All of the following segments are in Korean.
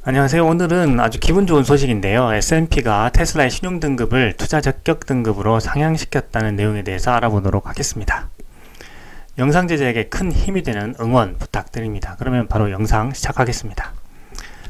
안녕하세요. 오늘은 아주 기분 좋은 소식인데요. S&P가 테슬라의 신용등급을 투자 적격 등급으로 상향시켰다는 내용에 대해서 알아보도록 하겠습니다. 영상 제작에 큰 힘이 되는 응원 부탁드립니다. 그러면 바로 영상 시작하겠습니다.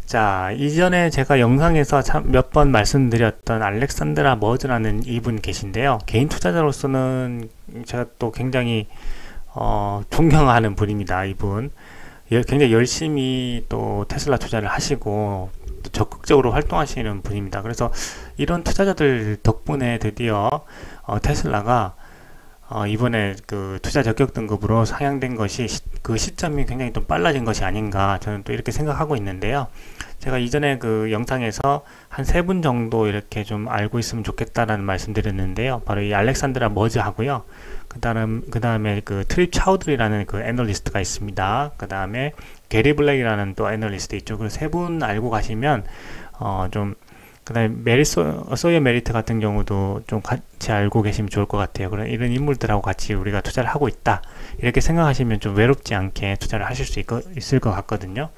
자, 이전에 제가 영상에서 몇 번 말씀드렸던 알렉산드라 머즈라는 이분 계신데요. 개인 투자자로서는 제가 또 굉장히 존경하는 분입니다. 이분. 굉장히 열심히 또 테슬라 투자를 하시고 또 적극적으로 활동하시는 분입니다. 그래서 이런 투자자들 덕분에 드디어 테슬라가 이번에 그 투자 적격 등급으로 상향된 것이 그 시점이 굉장히 좀 빨라진 것이 아닌가 저는 또 이렇게 생각하고 있는데요. 제가 이전에 그 영상에서 한 3분 정도 이렇게 좀 알고 있으면 좋겠다라는 말씀드렸는데요. 바로 이 알렉산드라 머즈 하고요. 그 다음에 그 트립 차우드리라는 그 애널리스트가 있습니다. 그 다음에 게리 블랙이라는 또 애널리스트 있죠. 그 3분 알고 가시면 그 다음에 소이어 메리트 같은 경우도 좀 같이 알고 계시면 좋을 것 같아요. 그런 이런 인물들하고 같이 우리가 투자를 하고 있다 이렇게 생각하시면 좀 외롭지 않게 투자를 하실 수 있을 것 같거든요.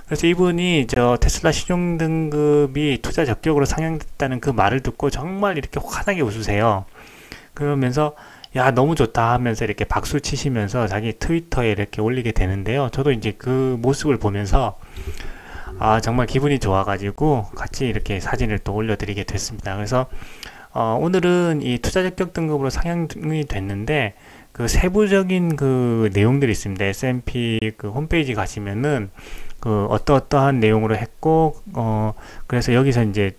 그래서 이분이 저 테슬라 신용등급이 투자 적격으로 상향됐다는 그 말을 듣고 정말 이렇게 환하게 웃으세요. 그러면서 야, 너무 좋다 하면서 이렇게 박수 치시면서 자기 트위터에 이렇게 올리게 되는데요. 저도 이제 그 모습을 보면서 정말 기분이 좋아가지고 같이 이렇게 사진을 또 올려드리게 됐습니다. 그래서 오늘은 이 투자 적격 등급으로 상향이 됐는데 그 세부적인 그 내용들이 있습니다. S&P 그 홈페이지 가시면은 그 어떠한 내용으로 했고 그래서 여기서 이제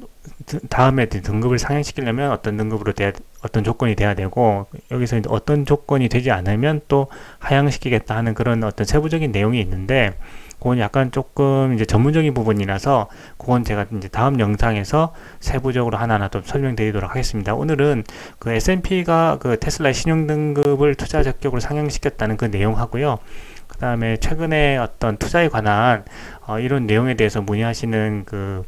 다음에 등급을 상향시키려면 어떤 등급으로 어떤 조건이 돼야 되고 여기서 이제 어떤 조건이 되지 않으면 또 하향시키겠다 하는 그런 어떤 세부적인 내용이 있는데 그건 약간 조금 이제 전문적인 부분이라서 그건 제가 이제 다음 영상에서 세부적으로 하나하나 좀 설명드리도록 하겠습니다. 오늘은 그 S&P가 그 테슬라의 신용등급을 투자 적격으로 상향시켰다는 그 내용하고요. 그 다음에 최근에 어떤 투자에 관한 이런 내용에 대해서 문의하시는 그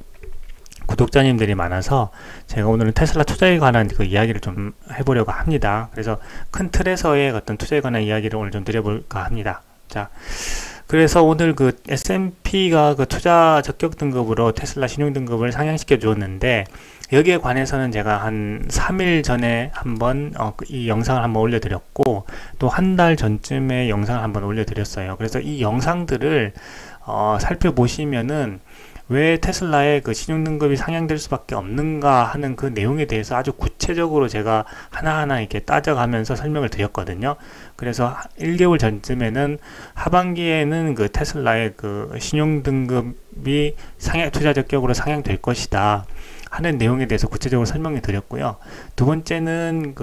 구독자님들이 많아서 제가 오늘은 테슬라 투자에 관한 그 이야기를 좀 해보려고 합니다. 그래서 큰 틀에서의 어떤 투자에 관한 이야기를 오늘 좀 드려볼까 합니다. 자, 그래서 오늘 그 S&P가 그 투자 적격 등급으로 테슬라 신용 등급을 상향시켜 주었는데 여기에 관해서는 제가 한 3일 전에 한번 이 영상을 한번 올려드렸고 또 한 달 전쯤에 영상을 한번 올려드렸어요. 그래서 이 영상들을 살펴보시면은 왜 테슬라의 그 신용등급이 상향될 수밖에 없는가 하는 그 내용에 대해서 아주 구체적으로 제가 하나하나 이렇게 따져가면서 설명을 드렸거든요. 그래서 1개월 전쯤에는 하반기에는 그 테슬라의 그 신용등급이 투자 적격으로 상향될 것이다 하는 내용에 대해서 구체적으로 설명을 드렸고요. 두 번째는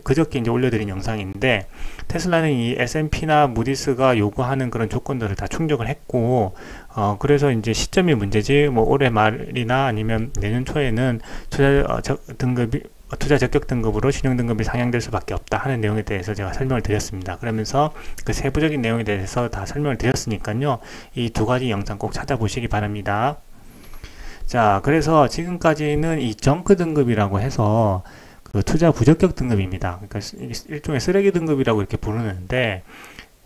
그저께 이제 올려드린 영상인데 테슬라는 이 S&P나 무디스가 요구하는 그런 조건들을 다 충족을 했고 그래서 이제 시점이 문제지 뭐 올해 말이나 아니면 내년 초에는 투자 적격 등급으로 신용 등급이 상향될 수밖에 없다 하는 내용에 대해서 제가 설명을 드렸습니다. 그러면서 그 세부적인 내용에 대해서 다 설명을 드렸으니까요. 이 두 가지 영상 꼭 찾아보시기 바랍니다. 자, 그래서 지금까지는 이 정크 등급이라고 해서 그 투자 부적격 등급입니다. 그러니까 일종의 쓰레기 등급이라고 이렇게 부르는데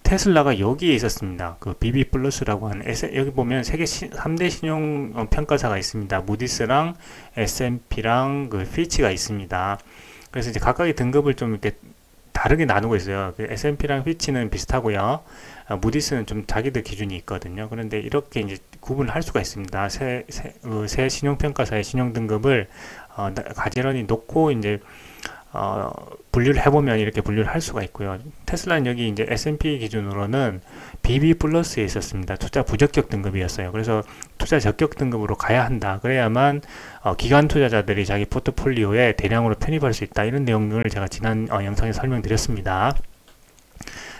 테슬라가 여기에 있었습니다. 그 BB 플러스라고 하는 여기 보면 세계 3대 신용 평가사가 있습니다. 무디스랑 S&P랑 그 피치가 있습니다. 그래서 이제 각각의 등급을 좀 이렇게 다르게 나누고 있어요. 그 S&P랑 피치는 비슷하고요. 무디스는 좀 자기들 기준이 있거든요. 그런데 이렇게 이제 구분을 할 수가 있습니다. 새 신용평가사의 신용등급을 가지런히 놓고 이제 분류를 해보면 이렇게 분류를 할 수가 있고요. 테슬라는 여기 이제 S&P 기준으로는 BB 플러스에 있었습니다. 투자 부적격 등급이었어요. 그래서 투자 적격 등급으로 가야 한다. 그래야만 기관 투자자들이 자기 포트폴리오에 대량으로 편입할 수 있다. 이런 내용을 제가 지난 영상에 설명드렸습니다.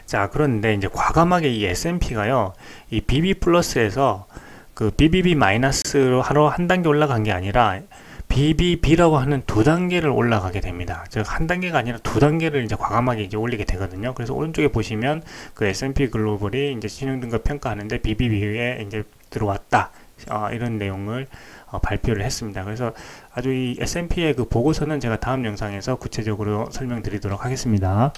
자, 그런데 이제 과감하게 이 S&P가요, 이 BB 플러스에서 그 BBB 마이너스로 하러 한 단계 올라간 게 아니라 BBB라고 하는 2단계를 올라가게 됩니다. 즉, 한 단계가 아니라 2단계를 이제 과감하게 이제 올리게 되거든요. 그래서 오른쪽에 보시면 그 S&P 글로벌이 이제 신용등급 평가하는데 BBB에 이제 들어왔다. 이런 내용을 발표를 했습니다. 그래서 아주 이 S&P의 그 보고서는 제가 다음 영상에서 구체적으로 설명드리도록 하겠습니다.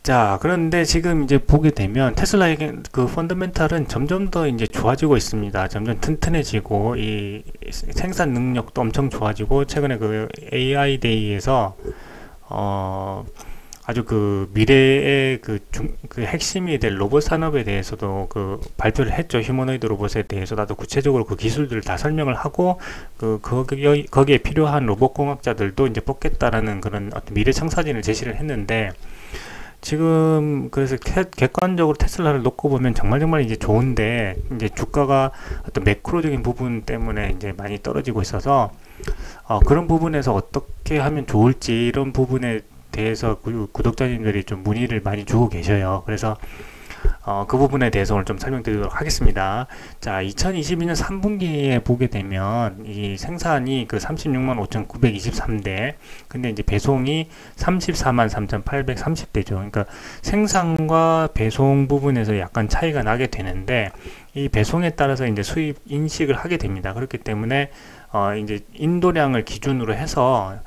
자, 그런데 지금 이제 보게 되면 테슬라의 그 펀더멘탈은 점점 더 이제 좋아지고 있습니다. 점점 튼튼해지고 이 생산 능력도 엄청 좋아지고 최근에 그 AI 데이에서 아주 그 미래의 그 핵심이 될 로봇 산업에 대해서도 그 발표를 했죠. 휴머노이드 로봇에 대해서 나도 구체적으로 그 기술들을 다 설명을 하고 거기에 필요한 로봇 공학자들도 이제 뽑겠다라는 그런 어떤 미래 청사진을 제시를 했는데 지금 그래서 객관적으로 테슬라를 놓고 보면 정말 이제 좋은데 이제 주가가 어떤 매크로적인 부분 때문에 이제 많이 떨어지고 있어서 그런 부분에서 어떻게 하면 좋을지 이런 부분에 대해서 구독자님들이 좀 문의를 많이 주고 계셔요. 그래서 그 부분에 대해서 오늘 좀 설명드리도록 하겠습니다. 자, 2022년 3분기에 보게 되면 이 생산이 그 36만 5,923대, 근데 이제 배송이 34만 3,830대죠. 그러니까 생산과 배송 부분에서 약간 차이가 나게 되는데 이 배송에 따라서 이제 수입 인식을 하게 됩니다. 그렇기 때문에 이제 인도량을 기준으로 해서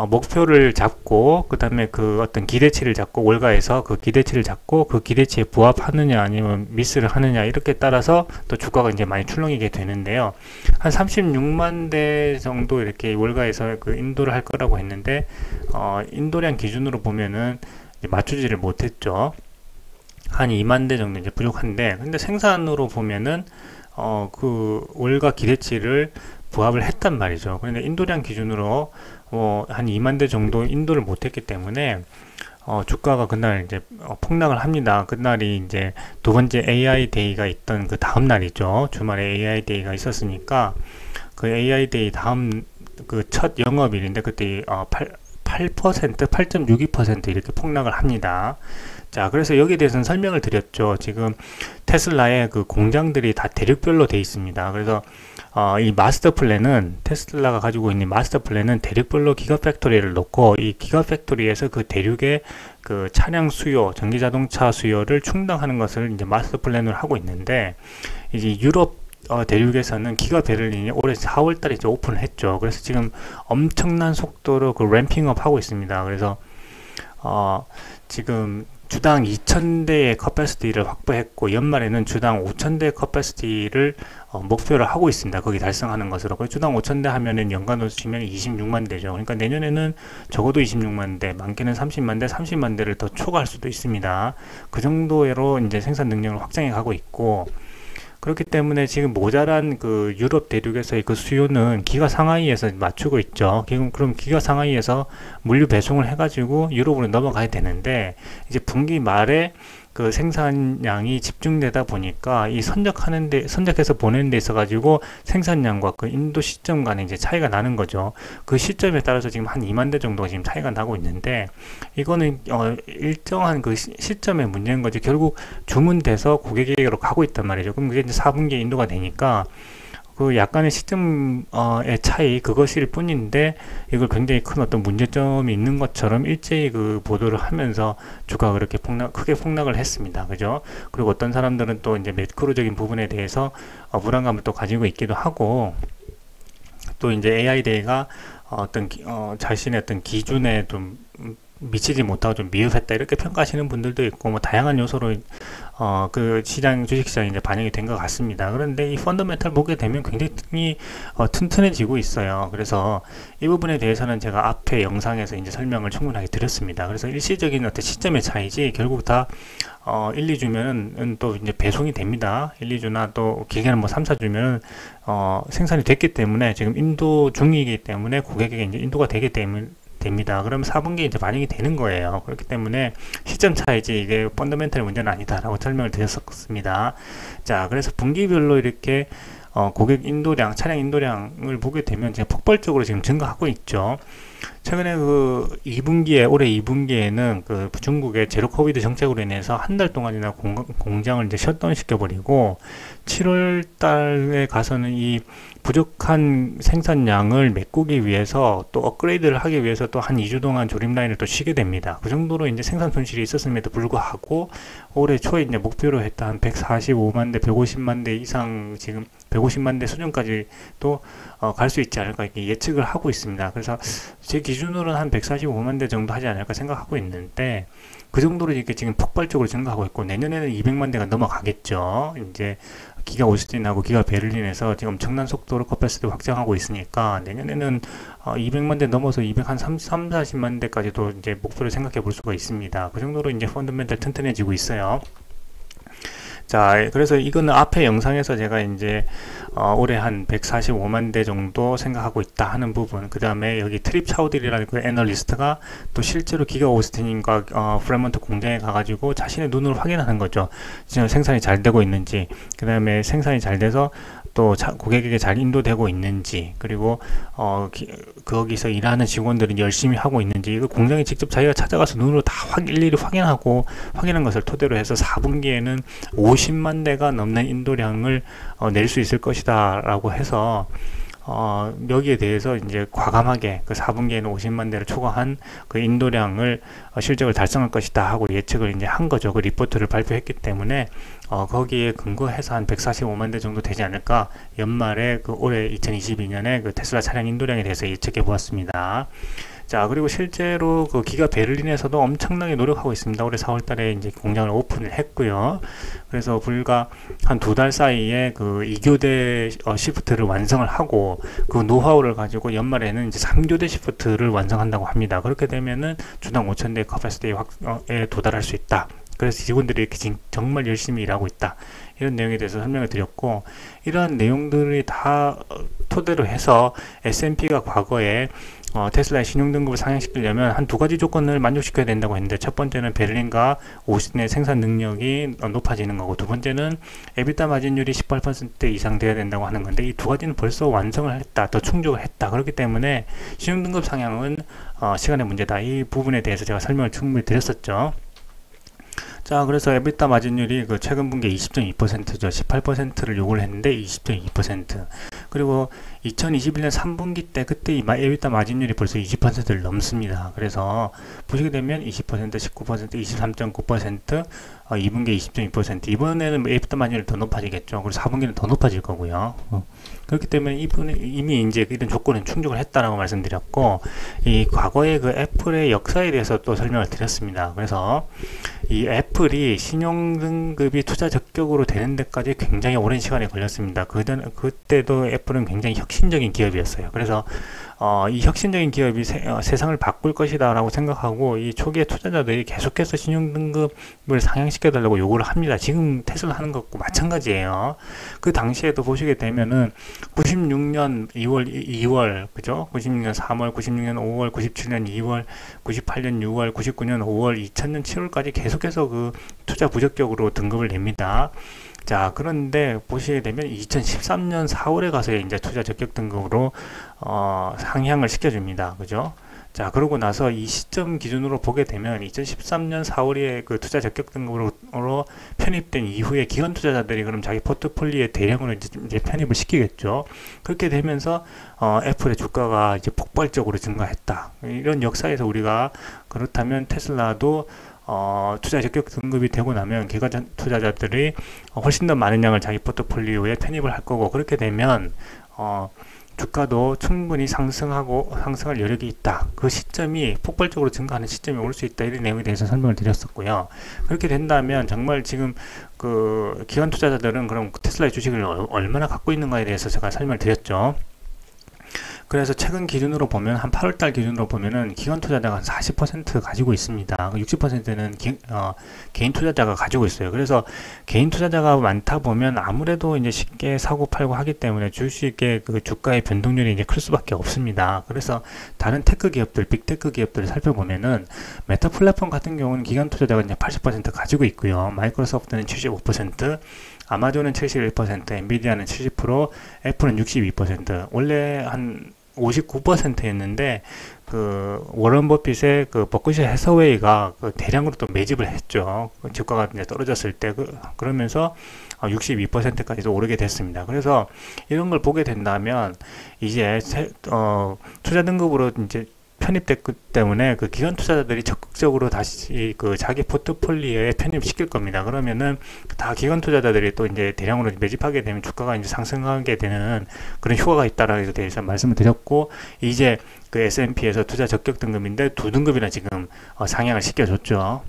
목표를 잡고 그 다음에 그 어떤 기대치를 잡고 월가에서 그 기대치를 잡고 그 기대치에 부합하느냐 아니면 미스를 하느냐 이렇게 따라서 또 주가가 이제 많이 출렁이게 되는데요. 한 36만 대 정도 이렇게 월가에서 그 인도를 할 거라고 했는데 인도량 기준으로 보면은 이제 맞추지를 못했죠. 한 2만 대 정도 이제 부족한데, 근데 생산으로 보면은 그 월가 기대치를 부합을 했단 말이죠. 그런데 인도량 기준으로 한 2만 대 정도 인도를 못했기 때문에 주가가 그날 이제 폭락을 합니다. 그날이 이제 두 번째 AI 데이가 있던 그 다음 날이죠. 주말에 AI 데이가 있었으니까 그 AI 데이 다음 그 첫 영업일인데 그때 8.62% 이렇게 폭락을 합니다. 자, 그래서 여기에 대해서는 설명을 드렸죠. 지금 테슬라의 그 공장들이 다 대륙별로 돼 있습니다. 그래서 이 마스터 플랜은 테슬라가 가지고 있는 마스터 플랜은 대륙별로 기가팩토리를 놓고 이 기가팩토리에서 그 대륙의 그 차량 수요, 전기 자동차 수요를 충당하는 것을 이제 마스터 플랜을 하고 있는데, 이제 유럽 대륙에서는 기가 베를린이 올해 4월달에 이제 오픈을 했죠. 그래서 지금 엄청난 속도로 그 램핑업 하고 있습니다. 그래서 지금 주당 2,000대의 커패시티를 확보했고 연말에는 주당 5,000대 커패시티를 목표를 하고 있습니다. 거기 달성하는 것으로. 주당 5,000대 하면은 연간으로 치면 26만 대죠. 그러니까 내년에는 적어도 26만 대, 많게는 30만 대, 30만 대를 더 초과할 수도 있습니다. 그 정도로 이제 생산 능력을 확장해 가고 있고, 그렇기 때문에 지금 모자란 그 유럽 대륙에서의 그 수요는 기가 상하이에서 맞추고 있죠. 그럼 기가 상하이에서 물류 배송을 해가지고 유럽으로 넘어가야 되는데, 이제 분기 말에 그 생산량이 집중되다 보니까 이 선적해서 보내는 데 있어 가지고 생산량과 그 인도 시점 간에 이제 차이가 나는 거죠. 그 시점에 따라서 지금 한 2만 대 정도가 지금 차이가 나고 있는데, 이거는 일정한 그 시점의 문제인 거지. 결국 주문돼서 고객에게로 가고 있단 말이죠. 그럼 그게 이제 4분기에 인도가 되니까 그 약간의 시점의 차이, 그것일 뿐인데 이걸 굉장히 큰 어떤 문제점이 있는 것처럼 일제히 그 보도를 하면서 주가가 그렇게 크게 폭락을 했습니다. 그죠? 그리고 어떤 사람들은 또 이제 매크로적인 부분에 대해서 불안감을 또 가지고 있기도 하고, 또 이제 AI 데이가 자신의 어떤 기준에 좀 미치지 못하고 좀 미흡했다 이렇게 평가하시는 분들도 있고, 뭐 다양한 요소로 그 주식시장이 이제 반영이 된 것 같습니다. 그런데 이 펀더멘탈 보게 되면 굉장히 튼튼해지고 있어요. 그래서 이 부분에 대해서는 제가 앞에 영상에서 이제 설명을 충분하게 드렸습니다. 그래서 일시적인 어떤 시점의 차이지 결국 다 1, 2주면은 또 이제 배송이 됩니다. 1, 2주나 또 길게는 뭐 3, 4주면은 생산이 됐기 때문에 지금 인도 중이기 때문에 고객에게 이제 인도가 되기 때문에 됩니다. 그러면 4분기에 이제 반영이 되는 거예요. 그렇기 때문에 시점 차이지 이게 펀더멘탈 문제는 아니다라고 설명을 드렸었습니다. 자, 그래서 분기별로 이렇게 고객 인도량, 차량 인도량을 보게 되면 이제 폭발적으로 지금 증가하고 있죠. 최근에 그 올해 2분기에는 그 중국의 제로 코비드 정책으로 인해서 한 달 동안이나 공장을 이제 셧다운 시켜버리고, 7월 달에 가서는 이 부족한 생산량을 메꾸기 위해서 또 업그레이드를 하기 위해서 또 한 2주 동안 조립 라인을 또 쉬게 됩니다. 그 정도로 이제 생산 손실이 있었음에도 불구하고 올해 초에 이제 목표로 했던 한 145만 대, 150만 대 이상, 지금 150만 대 수준까지 또 갈 수 있지 않을까 이렇게 예측을 하고 있습니다. 그래서 제 기준으로는 한 145만 대 정도 하지 않을까 생각하고 있는데, 그 정도로 이렇게 지금 폭발적으로 증가하고 있고, 내년에는 200만 대가 넘어가겠죠. 이제 기가 오스틴하고 기가 베를린에서 지금 엄청난 속도로 커패시티 확장하고 있으니까, 내년에는 200만 대 넘어서 40만 대까지도 이제 목표를 생각해 볼 수가 있습니다. 그 정도로 이제 펀더멘탈 튼튼해지고 있어요. 자, 그래서 이거는 앞에 영상에서 제가 이제 올해 한 145만 대 정도 생각하고 있다 하는 부분, 그 다음에 여기 트립 차우들이라는 그 애널리스트가 또 실제로 기가 오스틴과 프레먼트 공장에 가가지고 자신의 눈으로 확인하는 거죠. 지금 생산이 잘 되고 있는지, 그 다음에 생산이 잘 돼서 또 고객에게 잘 인도되고 있는지, 그리고 거기서 일하는 직원들은 열심히 하고 있는지, 이거 공장에 직접 자기가 찾아가서 눈으로 다 일일이 확인하고, 확인한 것을 토대로 해서 4분기에는 50만 대가 넘는 인도량을 낼 수 있을 것이다 라고 해서 여기에 대해서 이제 과감하게 그 4분기에는 50만 대를 초과한 그 인도량을 실적을 달성할 것이다 하고 예측을 이제 한 거죠. 그 리포트를 발표했기 때문에 거기에 근거해서 한 145만 대 정도 되지 않을까, 연말에 그 올해 2022년에 그 테슬라 차량 인도량에 대해서 예측해 보았습니다. 자, 그리고 실제로 그 기가 베를린에서도 엄청나게 노력하고 있습니다. 올해 4월 달에 이제 공장을 오픈을 했고요. 그래서 불과 한 2달 사이에 그 2교대 시프트를 완성을 하고, 그 노하우를 가지고 연말에는 이제 3교대 시프트를 완성한다고 합니다. 그렇게 되면은 주당 5,000대 커패시티에 도달할 수 있다. 그래서 직원들이 이렇게 정말 열심히 일하고 있다, 이런 내용에 대해서 설명을 드렸고, 이러한 내용들이 다 토대로 해서 S&P가 과거에 테슬라의 신용등급을 상향시키려면 한 2가지 조건을 만족시켜야 된다고 했는데, 첫 번째는 베를린과 오스틴의 생산 능력이 높아지는 거고, 두 번째는 에비타 마진율이 18% 이상 돼야 된다고 하는 건데, 이 2가지는 벌써 완성을 했다, 더 충족을 했다. 그렇기 때문에 신용등급 상향은 시간의 문제다. 이 부분에 대해서 제가 설명을 충분히 드렸었죠. 자, 그래서 에비타 마진율이 그 최근 분기에 20.2%죠. 18%를 요구를 했는데 20.2%. 그리고 2021년 3분기 때 그때 이 에비타 마진율이 벌써 20%를 넘습니다. 그래서 보시게 되면 20%, 19%, 23.9%, 2분기에 20.2%, 이번에는 에비타 마진율이 더 높아지겠죠. 그리고 4분기는 더 높아질 거고요. 그렇기 때문에 이미 이제 이런 조건은 충족을 했다라고 말씀드렸고, 이 과거의 그 애플의 역사에 대해서 또 설명을 드렸습니다. 그래서 이 애플이 신용등급이 투자 적격으로 되는 데까지 굉장히 오랜 시간이 걸렸습니다. 그때도 애플은 굉장히 혁신적인 기업이었어요. 그래서 이 혁신적인 기업이 세상을 바꿀 것이다 라고 생각하고, 이 초기에 투자자들이 계속해서 신용등급을 상향시켜 달라고 요구를 합니다. 지금 테슬라 하는 것과 마찬가지예요. 그 당시에도 보시게 되면은 96년 2월, 그죠? 96년 3월, 96년 5월, 97년 2월, 98년 6월, 99년 5월, 2000년 7월까지 계속해서 그 투자 부적격으로 등급을 냅니다. 자, 그런데 보시게 되면 2013년 4월에 가서 이제 투자 적격 등급으로 상향을 시켜줍니다. 그죠? 자, 그러고 나서 이 시점 기준으로 보게 되면 2013년 4월에 그 투자 적격 등급으로 편입된 이후에 기관 투자자들이 그럼 자기 포트폴리오에 대량으로 이제 편입을 시키겠죠. 그렇게 되면서 애플의 주가가 이제 폭발적으로 증가했다. 이런 역사에서 우리가, 그렇다면 테슬라도 투자 적격 등급이 되고 나면 기관 투자자들이 훨씬 더 많은 양을 자기 포트폴리오에 편입을 할 거고, 그렇게 되면 주가도 충분히 상승할 여력이 있다. 그 시점이 폭발적으로 증가하는 시점이 올 수 있다. 이런 내용에 대해서 설명을 드렸었고요. 그렇게 된다면 정말 지금 그 기관 투자자들은 그럼 테슬라의 주식을 얼마나 갖고 있는가에 대해서 제가 설명을 드렸죠. 그래서 최근 기준으로 보면, 한 8월달 기준으로 보면은 기관 투자자가 한 40% 가지고 있습니다. 60%는 개인 투자자가 가지고 있어요. 그래서 개인 투자자가 많다 보면 아무래도 이제 쉽게 사고 팔고 하기 때문에 주식의 그 주가의 변동률이 이제 클 수밖에 없습니다. 그래서 다른 테크 기업들, 빅테크 기업들을 살펴보면은 메타 플랫폼 같은 경우는 기관 투자자가 이제 80% 가지고 있고요. 마이크로소프트는 75%, 아마존은 71%, 엔비디아는 70%, 애플은 62%. 원래 한 59%였는데 그 워런 버핏의 그 버크셔 해서웨이가 그 대량으로 또 매집을 했죠. 주가가 이제 떨어졌을 때 그러면서 62%까지도 오르게 됐습니다. 그래서 이런 걸 보게 된다면 이제 투자 등급으로 이제 편입됐기 때문에 그 기관 투자자들이 적극적으로 다시 그 자기 포트폴리오에 편입시킬 겁니다. 그러면은 다 기관 투자자들이 또 이제 대량으로 매집하게 되면 주가가 이제 상승하게 되는 그런 효과가 있다라고 대해서 말씀을 드렸고, 이제 그 S&P에서 투자 적격 등급인데 2등급이나 지금 상향을 시켜줬죠.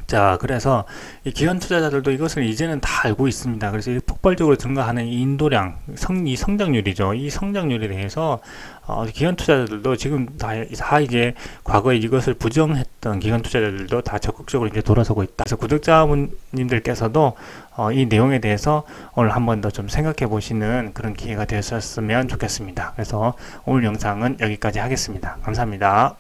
자, 그래서 이 기관 투자자들도 이것을 이제는 다 알고 있습니다. 그래서 이 폭발적으로 증가하는 이 인도량, 이 성장률이죠. 이 성장률에 대해서 기관 투자자들도 지금 다 이제 과거에 이것을 부정했던 기관 투자자들도 다 적극적으로 이제 돌아서고 있다. 그래서 구독자님들께서도 이 내용에 대해서 오늘 한 번 더 좀 생각해 보시는 그런 기회가 되셨으면 좋겠습니다. 그래서 오늘 영상은 여기까지 하겠습니다. 감사합니다.